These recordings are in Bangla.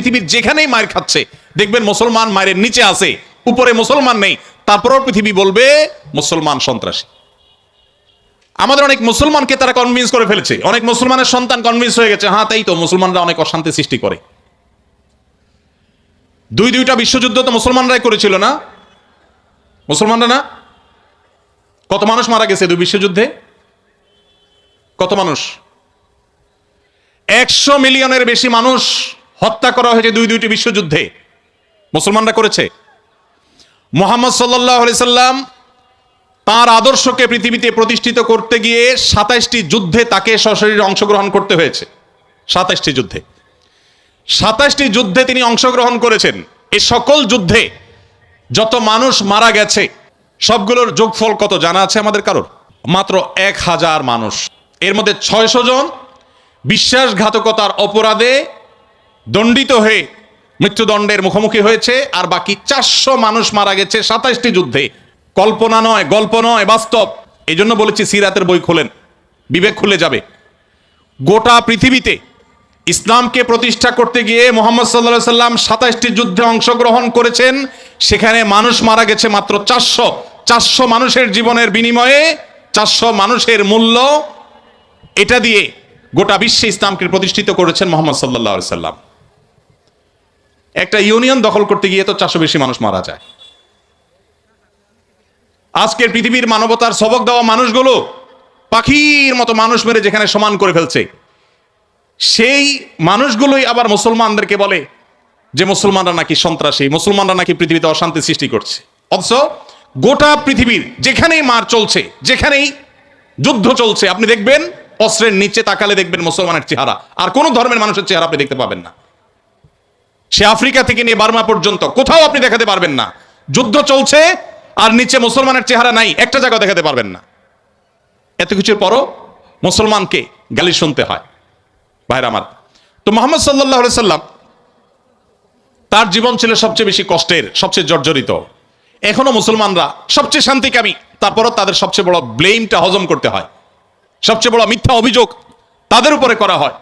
পৃথিবীর যেখানেই মায়ের খাচ্ছে দেখবেন মুসলমান মায়ের নিচে আছে, উপরে মুসলমান নেই, তারপরেও পৃথিবী বলবে মুসলমান সন্ত্রাসী। আমাদের অনেক মুসলমানকে তারা কনভিন্স করে ফেলেছে, অনেক মুসলমানের সন্তান কনভিন্স হয়ে গেছে, হ্যাঁ তাই তো, মুসলমানরা অনেক অশান্তি সৃষ্টি করে। দুইটা বিশ্বযুদ্ধ তো মুসলমানরাই করেছিল না? মুসলমানরা না? কত মানুষ মারা গেছে দুই বিশ্বযুদ্ধে? কত মানুষ? 100 মিলিয়নের বেশি মানুষ হত্যা করা হয়েছে দুইটি বিশ্বযুদ্ধে। মুসলমানরা করেছে। মুহাম্মদ সাল্লাল্লাহু আলাইহি সাল্লাম তার আদর্শকে পৃথিবীতে প্রতিষ্ঠিত করতে গিয়ে 27টি যুদ্ধে তাকে সশরীরে অংশগ্রহণ করতে হয়েছে। 27টি যুদ্ধে, 27টি যুদ্ধে তিনি অংশগ্রহণ করেছেন। এই সকল যুদ্ধে যত মানুষ মারা গেছে সবগুলোর যোগফল কত জানা আছে আমাদের কারোর? মাত্র 1000 মানুষ। এর মধ্যে 600 জন বিশ্বাসঘাতকতার অপরাধে দণ্ডিত হয়ে মৃত্যুদণ্ডের মুখোমুখি হয়েছে, আর বাকি 400 মানুষ মারা গেছে 27টি যুদ্ধে। কল্পনা নয়, গল্প নয়, বাস্তব। এই জন্য বলেছি সিরাতের বই খোলেন, বিবেক খুলে যাবে। গোটা পৃথিবীতে ইসলামকে প্রতিষ্ঠা করতে গিয়ে মুহাম্মদ সাল্লাল্লাহু আলাইহি সাল্লাম 27টি যুদ্ধে অংশগ্রহণ করেছেন, সেখানে মানুষ মারা গেছে মাত্র 400 মানুষের জীবনের বিনিময়ে 400 মানুষের মূল্য, এটা দিয়ে গোটা বিশ্বে ইসলামকে প্রতিষ্ঠিত করেছেন মুহাম্মদ সাল্লাল্লাহু আলাইহি সাল্লাম। একটা ইউনিয়ন দখল করতে গিয়ে তো 400 বেশি মানুষ মারা যায়। আজকের পৃথিবীর মানবতার সবক দেওয়া মানুষগুলো পাখির মতো মানুষ মেরে যেখানে সমান করে ফেলছে, সেই মানুষগুলোই আবার মুসলমানদেরকে বলে যে মুসলমানরা নাকি সন্ত্রাসী, মুসলমানরা নাকি পৃথিবীতে অশান্তি সৃষ্টি করছে। অথচ গোটা পৃথিবীর যেখানেই মার চলছে, যেখানেই যুদ্ধ চলছে, আপনি দেখবেন অস্ত্রের নিচে তাকালে দেখবেন মুসলমানের চেহারা, আর কোন ধর্মের মানুষের চেহারা আপনি দেখতে পাবেন না। সে আফ্রিকা থেকে নিয়ে বার্মা পর্যন্ত কোথাও আপনি দেখাতে পারবেন না। যুদ্ধ চলছে আর নিচে মুসলমানের চেহারা নাই, একটা জায়গা দেখাতে পারবেন না। এত কিছুর পরও মুসলমানকে গালি শুনতে হয়। ভাইরা আমার, তো মুহাম্মদ সাল্লাল্লাহু আলাইহি সাল্লাম তার জীবন ছিল সবচেয়ে বেশি কষ্টের, সবচেয়ে জর্জরিত। এখনো মুসলমানরা সবচেয়ে শান্তিকামী, তারপরও তাদের সবচেয়ে বড় ব্লেমটা হজম করতে হয়, সবচেয়ে বড় মিথ্যা অভিযোগ তাদের উপরে করা হয়।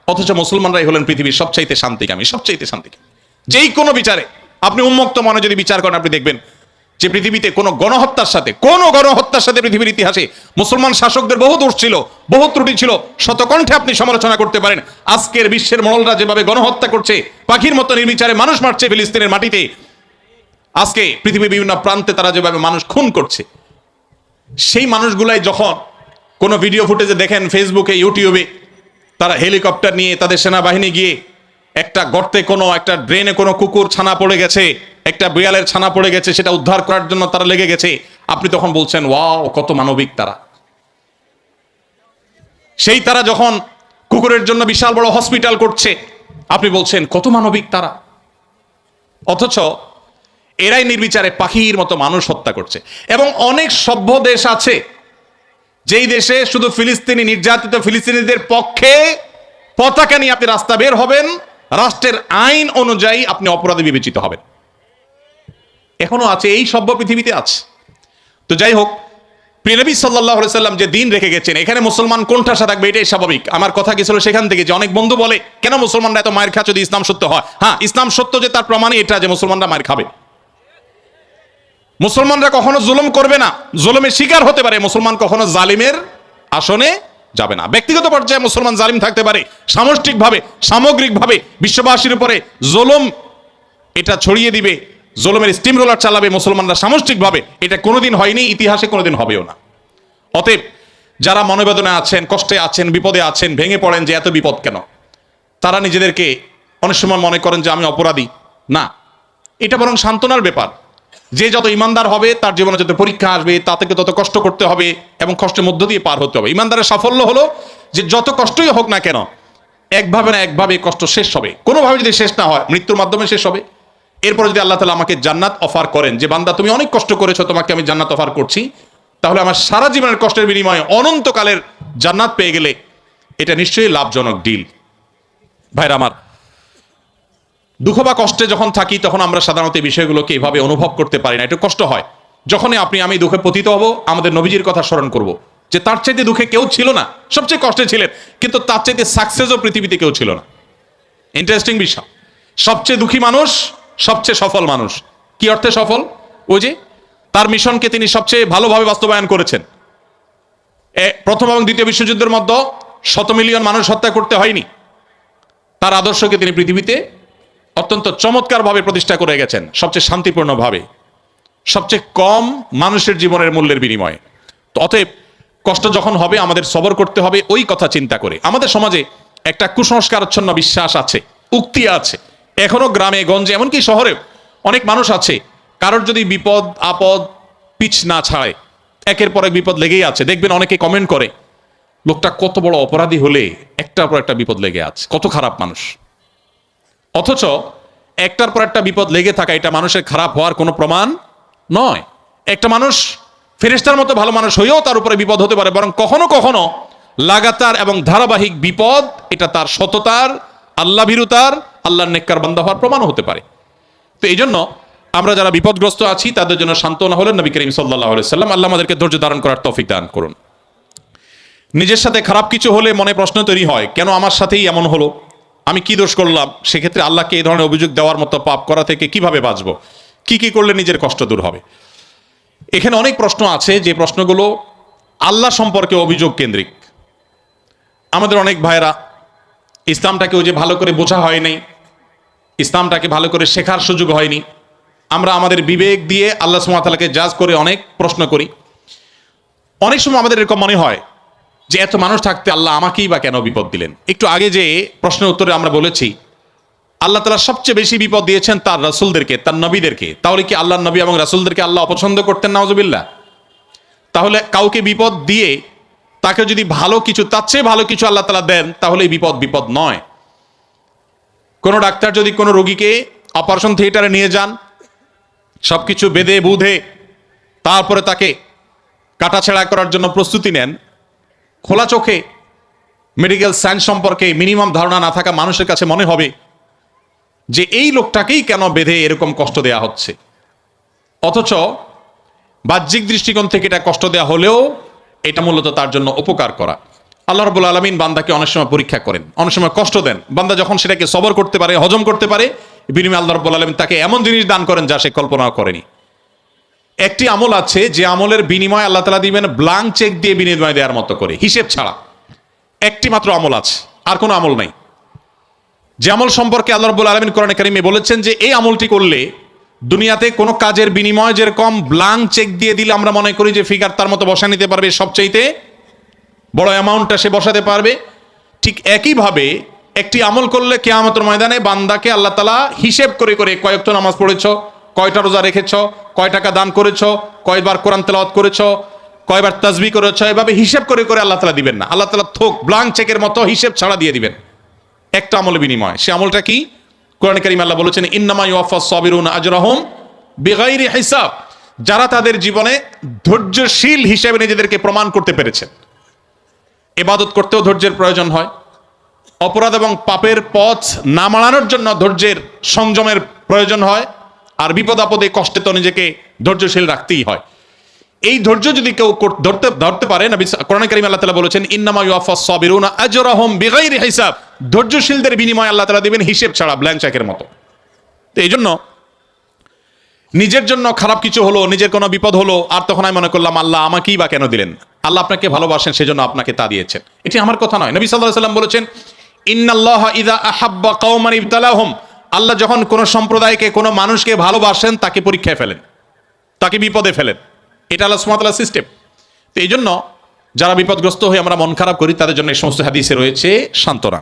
অথচ মুসলমানরাই হলেন পৃথিবীর সবচাইতে শান্তিকামী, সবচাইতে শান্তিকামী। যেই কোনো বিচারে আপনি উন্মুক্ত মনে যদি বিচার করেন, আপনি দেখবেন যে পৃথিবীতে কোনো গণহত্যার সাথে পৃথিবীর ইতিহাসে মুসলমান শাসকদের বহু দোষ ছিল, বহু ত্রুটি ছিল, শতকণ্ঠে আপনি সমালোচনা করতে পারেন। আজকের বিশ্বের মোড়লরা যেভাবে গণহত্যা করছে, পাখির মতো নির্বিচারে মানুষ মারছে ফিলিস্তিনের মাটিতে, আজকে পৃথিবীর বিভিন্ন প্রান্তে তারা যেভাবে মানুষ খুন করছে, সেই মানুষগুলাই যখন কোনো ভিডিও ফুটেজে দেখেন ফেসবুকে, ইউটিউবে, তারা হেলিকপ্টার নিয়ে তাদের সেনাবাহিনী গিয়ে একটা গর্তে, কোনো একটা ড্রেনে কোনো কুকুর ছানা পড়ে গেছে, একটা বিড়ালের ছানা পড়ে গেছে, সেটা উদ্ধার করার জন্য তারা লেগে গেছে, আপনি তখন বলছেন ওয়াও, কত মানবিক তারা। সেই তারা যখন কুকুরের জন্য বিশাল বড় হসপিটাল করছে, আপনি বলছেন কত মানবিক তারা। অথচ এরাই নির্বিচারে পাখির মতো মানুষ হত্যা করছে। এবং অনেক সভ্য দেশ আছে যেই দেশে শুধু ফিলিস্তিনি নির্যাতিত ফিলিস্তিনিদের পক্ষে পতাকা নিয়ে আপনি রাস্তা বের হবেন, রাষ্ট্রের আইন অনুযায়ী আপনি অপরাধী বিবেচিত হবেন। এখনো আছে, এই সভ্য পৃথিবীতে আছে। তো যাই হোক, প্রিয় নবী সাল্লাল্লাহু আলাইহি সাল্লাম যে দিন রেখে গেছেন, এখানে মুসলমান কোণঠাসা থাকবে, এটাই স্বাভাবিক। আমার কথা গেছিল সেখান থেকে যে অনেক বন্ধু বলে কেন মুসলমানরা এত মায়ের খায় যদি ইসলাম সত্য হয়। হ্যাঁ, ইসলাম সত্য যে তার প্রমাণই এটা যে মুসলমানরা মায়ের খাবে। মুসলমানরা কখনো জুলুম করবে না, জুলুমের শিকার হতে পারে, মুসলমান কখনো জালিমের আসনে যাবে না। ব্যক্তিগত পর্যায়ে মুসলমান জালিম থাকতে পারে, সামষ্টিকভাবে, সামগ্রিকভাবে বিশ্ববাসীর উপরে জুলুম এটা ছড়িয়ে দিবে, জুলুমের স্টিম রোলার চালাবে মুসলমানরা সামষ্টিকভাবে, এটা কোনোদিন হয়নি, ইতিহাসে কোনোদিন হবেও না। অতএব যারা মনোবেদনায় আছেন, কষ্টে আছেন, বিপদে আছেন, ভেঙে পড়েন যে এত বিপদ কেন, তারা নিজেদেরকে অনেক সময় মনে করেন যে আমি অপরাধী। না, এটা বরং সান্ত্বনার ব্যাপার। যে যত ইমানদার হবে তার জীবনে যত পরীক্ষা আসবে, তা থেকে তত কষ্ট করতে হবে এবং কষ্টের মধ্য দিয়ে পার হতে হবে। ইমানদারের সাফল্য হলো যে যত কষ্টই হোক না কেন, একভাবে না একভাবে কষ্ট শেষ হবে। কোনোভাবে যদি শেষ না হয়, মৃত্যুর মাধ্যমে শেষ হবে। এরপরে যদি আল্লাহ তাআলা আমাকে জান্নাত অফার করেন যে বান্দা তুমি অনেক কষ্ট করেছো, তোমাকে আমি জান্নাত অফার করছি, তাহলে আমার সারা জীবনের কষ্টের বিনিময়ে অনন্তকালের জান্নাত পেয়ে গেলে এটা নিশ্চয়ই লাভজনক ডিল। ভাইরা আমার, দুঃখ বা কষ্টে যখন থাকি তখন আমরা সাধারণত এই বিষয়গুলোকে এভাবে অনুভব করতে পারি না, একটু কষ্ট হয়। যখনই আমি দুঃখে পতিত হব, আমাদের নবীজির কথা স্মরণ করব যে তার চাইতে দুঃখে কেউ ছিল না, সবচেয়ে কষ্টে ছিলেন, কিন্তু তার চাইতে সাকসেসও পৃথিবীতে কেউ ছিল না। ইন্টারেস্টিং বিষয়। সবচেয়ে দুঃখী মানুষ সবচেয়ে সফল মানুষ। কি অর্থে সফল? ওই যে তার মিশনকে তিনি সবচেয়ে ভালোভাবে বাস্তবায়ন করেছেন। প্রথম এবং দ্বিতীয় বিশ্বযুদ্ধের মধ্যে 100 মিলিয়ন মানুষ হত্যা করতে হয়নি। তার আদর্শকে তিনি পৃথিবীতে অত্যন্ত চমৎকারভাবে প্রতিষ্ঠা করে গেছেন, সবচেয়ে শান্তিপূর্ণভাবে, সবচেয়ে কম মানুষের জীবনের মূল্যের বিনিময়ে। তো অতএব কষ্ট যখন হবে আমাদের সবর করতে হবে ওই কথা চিন্তা করে। আমাদের সমাজে একটা কুসংস্কারাচ্ছন্ন বিশ্বাস আছে, উক্তি আছে, এখনো গ্রামে গঞ্জে এমনকি শহরে অনেক মানুষ আছে, কারোর যদি বিপদ আপদ পিছ না ছাড়ে একের পর এক বিপদ লেগেই আছে। দেখবেন অনেকে কমেন্ট করে, লোকটা কত বড় অপরাধী হলে একটার পর একটা বিপদ লেগে আছে, কত খারাপ মানুষ। অথচ একটার পর একটা বিপদ লেগে থাকা এটা মানুষের খারাপ হওয়ার কোনো প্রমাণ নয়। একটা মানুষ ফেরেশতার মতো ভালো মানুষ হয়েও তার উপরে বিপদ হতে পারে, বরং কখনো কখনো লাগাতার এবং ধারাবাহিক বিপদ এটা তার সততার, আল্লাহ ভীরুতার, আল্লাহর নেককার বান্দা হওয়ার প্রমাণও হতে পারে। তো এই জন্য আমরা যারা বিপদগ্রস্ত আছি তাদের জন্য সান্ত্বনা হলেন নবী করিম সাল্লাল্লাহু আলাইহি সাল্লাম। আল্লাহ আমাদেরকে ধৈর্য ধারণ করার তৌফিক দান করুন। নিজের সাথে খারাপ কিছু হলে মনে প্রশ্ন তৈরি হয়, কেন আমার সাথেই এমন হলো, আমি কি দোষ করলাম? সেক্ষেত্রে আল্লাহকে এই ধরনের অভিযোগ দেওয়ার মতো পাপ করা থেকে কিভাবে বাঁচবো, কি কি করলে নিজের কষ্ট দূর হবে? এখানে অনেক প্রশ্ন আছে, যে প্রশ্নগুলো আল্লাহ সম্পর্কে অভিযোগ কেন্দ্রিক। আমাদের অনেক ভাইয়েরা ইসলামটাকে ওই যে ভালো করে বোঝা হয় নাই, ইসলামটাকে ভালো করে শেখার সুযোগ হয়নি। আমরা আমাদের বিবেক দিয়ে আল্লাহ সুবহানাহু ওয়া তাআলাকে জাজ করে অনেক প্রশ্ন করি। অনেক সময় আমাদের এরকম মনে হয় যে এত মানুষ থাকতে আল্লাহ আমাকেই বা কেন বিপদ দিলেন। একটু আগে যে প্রশ্নের উত্তরে আমরা বলেছি আল্লাহ তাআলা সবচেয়ে বেশি বিপদ দিয়েছেন তার রাসূলদেরকে, তার নবীদেরকে। তাহলে কি আল্লাহর নবী এবং রাসূলদেরকে আল্লাহ অপছন্দ করতেন? নাউজুবিল্লাহ। তাহলে কাউকে বিপদ দিয়ে তাকে যদি ভালো কিছু, তার চেয়ে ভালো কিছু আল্লাহ তাআলা দেন, তাহলে এই বিপদ নয়। কোনো ডাক্তার যদি কোনো রোগীকে অপারেশন থিয়েটারে নিয়ে যান, সবকিছু বেঁধে বুধে তারপরে তাকে কাটাছেঁড়া করার জন্য প্রস্তুতি নেন, খোলা চোখে মেডিকেল সায়েন্স সম্পর্কে মিনিমাম ধারণা না থাকা মানুষের কাছে মনে হবে যে এই লোকটাকেই কেন বেঁধে এরকম কষ্ট দেয়া হচ্ছে। অথচ বাহ্যিক দৃষ্টিকোণ থেকে এটা কষ্ট দেয়া হলেও এটা মূলত তার জন্য উপকার করা। আল্লাহ রাব্বুল আলামিন বান্দাকে অনেক সময় পরীক্ষা করেন, অনেক সময় কষ্ট দেন। বান্দা যখন সেটাকে সবর করতে পারে, হজম করতে পারে, বিনিময়ে আল্লাহ রাব্বুল আলামিন তাকে এমন জিনিস দান করেন যা সে কল্পনাও করেনি। একটি আমল আছে যে আমলের বিনিময় আল্লাহ তাআলা দিবেন ব্ল্যাঙ্ক চেক দিয়ে বিনিময় দেওয়ার মতো করে, হিসেব ছাড়া। একটি মাত্র আমল আছে, আর কোনো আমল নাই। যে আমল সম্পর্কে আল্লাহ রাব্বুল আলামিন কোরআনে কারিমে বলেছেন যে এই আমলটি করলে দুনিয়াতে কোনো কাজের বিনিময় যেরকম ব্ল্যাঙ্ক চেক দিয়ে দিলে আমরা মনে করি যে ফিগার তার মতো বসা নিতে পারবে, সবচাইতে বড় অ্যামাউন্টটা সে বসাতে পারবে, ঠিক একইভাবে একটি আমল করলে কিয়ামতের ময়দানে বান্দাকে আল্লাহ তাআলা হিসেব করে করে কয় ওয়াক্ত নামাজ পড়েছ, কয়টা রোজা রেখেছ, কয় টাকা দান করেছ, কয়বার কোরআন তেলাওয়াত করেছ, কয়বার তাসবিহ করেছ, এভাবে হিসেব করে করে আল্লাহ তাআলা দিবেন না। আল্লাহ তাআলা থোক ব্ল্যাঙ্ক চেকের মতো হিসেব ছাড়া দিয়ে দিবেন একটা আমলের বিনিময়। সে আমলটা কি? কোরআনে কারিমে আল্লাহ বলেছেন ইন্নামা ইউওয়াফাস সাবিরুনা আজরাহুম বিগাইরি হিসাব। যারা তাদের জীবনে ধৈর্যশীল হিসেবে নিজেদেরকে প্রমাণ করতে পেরেছেন। ইবাদত করতেও ধৈর্যের প্রয়োজন হয়, অপরাধ এবং পাপের পথ না মাড়ানোর জন্য ধৈর্যের সংযমের প্রয়োজন হয়, আর বিপদ আপদে কষ্টে তো নিজেকে ধৈর্যশীল রাখতেই হয়। এই ধৈর্য যদি কেউ ধরতে পারে, নবী কোরআনে কারিমে আল্লাহ তাআলা বলেছেন ইন্নামা ইউওয়াফাস সাবিরুনা আজরাহুম বিগাইরি হিসাব। ধৈর্যশীলদের বিনিময় আল্লাহ তাআলা দিবেন হিসেব ছাড়া, ব্ল্যাঙ্ক চেকের মতো। তো এই জন্য নিজের জন্য খারাপ কিছু হলো, নিজের কোনো বিপদ হলো, আর তখন আমি মনে করলাম আল্লাহ আমাকেই বা কেন দিলেন। আল্লাহ আপনাকে ভালোবাসেন, সেজন্য আপনাকে তা দিয়েছেন। এটি আমার কথা নয়। নবী সাল্লাল্লাহু আলাইহি ওয়াসাল্লাম বলেছেন ইন্নাল্লাহা ইযা আহাব্বা কওমান ইবতালাহুম। আল্লাহ যখন কোনো সম্প্রদায়কে, কোনো মানুষকে ভালোবাসেন তাকে পরীক্ষায় ফেলেন, তাকে বিপদে ফেলেন। এটা আল্লাহ সুবহানাহু ওয়া তাআলার সিস্টেম। তো এই জন্য যারা বিপদগ্রস্ত হয়ে আমরা মন খারাপ করি তাদের জন্য এই সমস্ত হাদিসে রয়েছে সান্ত্বনা।